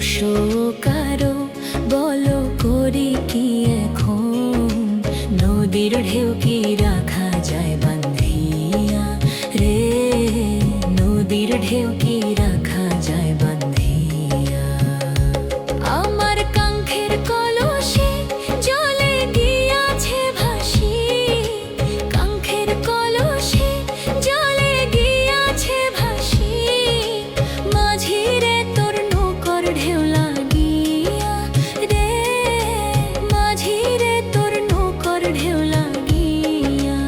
দোষো কারো বলো করি কি এখন, নদীর ঢেউ কি রাখা যায় বান্ধিয়া রে, নদীর ঢেউ কি রাখা যায় বান্ধিয়া। আমার কাঙ্ক্ষের কলসে জলে গিয়াছে ভাসি, কাঙ্ক্ষের কলসে জলে গিয়াছে ভাসি, মাঝিরে তোর নৌকর ঢেউ লাগিয়া রে, মাঝিরে তোর নৌকর ঢেউ লাগিয়া।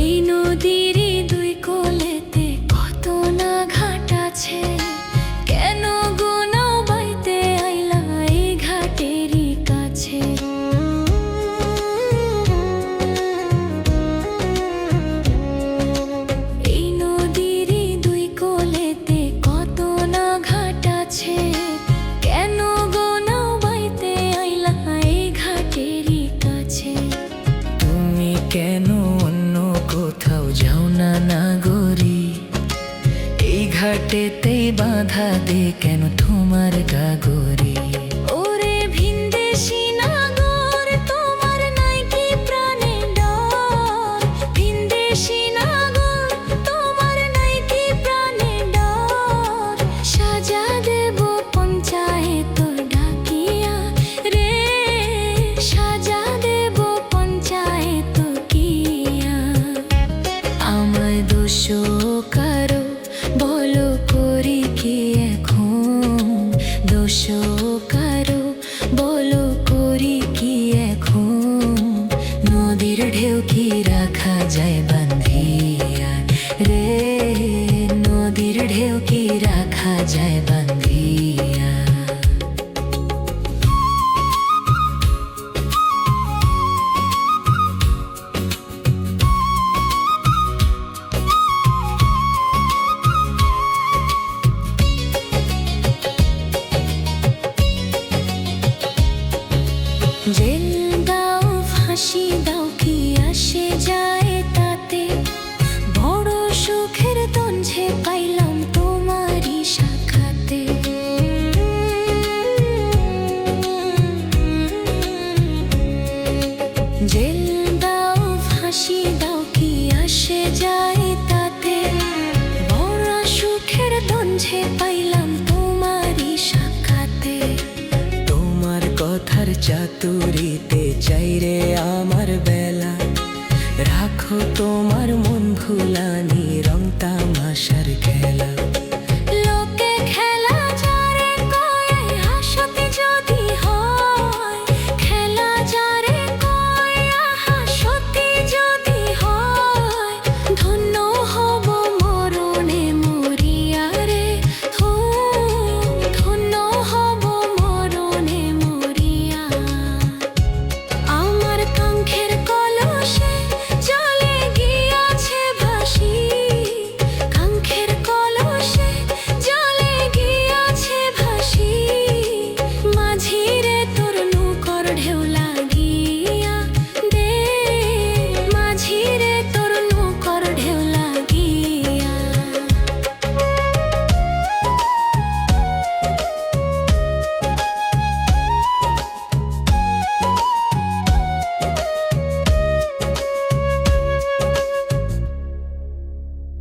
এই নদীর দুই কোলেতে কত না ঘাট আছে, কেন গো নাও বাইতে আইলা এই ঘাটেরই কাছে। এই নদীর দুই কোলেতে কত না ঘাট আছে, কেন গো নাও বাইতে আইলা এই ঘাটেরই কাছে। তুমি কেন অন্য কোথাও যাও না নাগরি, এই ঘাটেতেই বাধা দে কেন তোমার গাগরি। ওরে ভিনদেশী নাগর তোমার নাই কি প্রাণে ডর, ভিনদেশী নাগর তোমার নাই কি প্রাণে ডর, সাজা দেব পঞ্চায়েত ডাকিয়া রে, সাজা দেব পঞ্চায়েত কিয়া। আমায় দোষো কারো বলো করি কি এখন, দোষো কারো বলো করি কি এখন, নদীর ঢেউ কি রাখা যায় বান্ধিয়া রে, নদীর ঢেউ কি রাখা যায় বান্ধিয়া। জেল দাও ফাঁসি দাও কি আসে যায় তাতে, বড় সুখের দঞ্জে পাইলাম তোমারই সাক্ষাতে। জেল দাও ফাঁসি দাও কি আসে যায় তাতে, বড় সুখের দঞ্জে পাইলাম তোমারই সাক্ষাতে। তোমার কথার চাতুরিতে চাইরে আমার বেলা, রাখো তোমার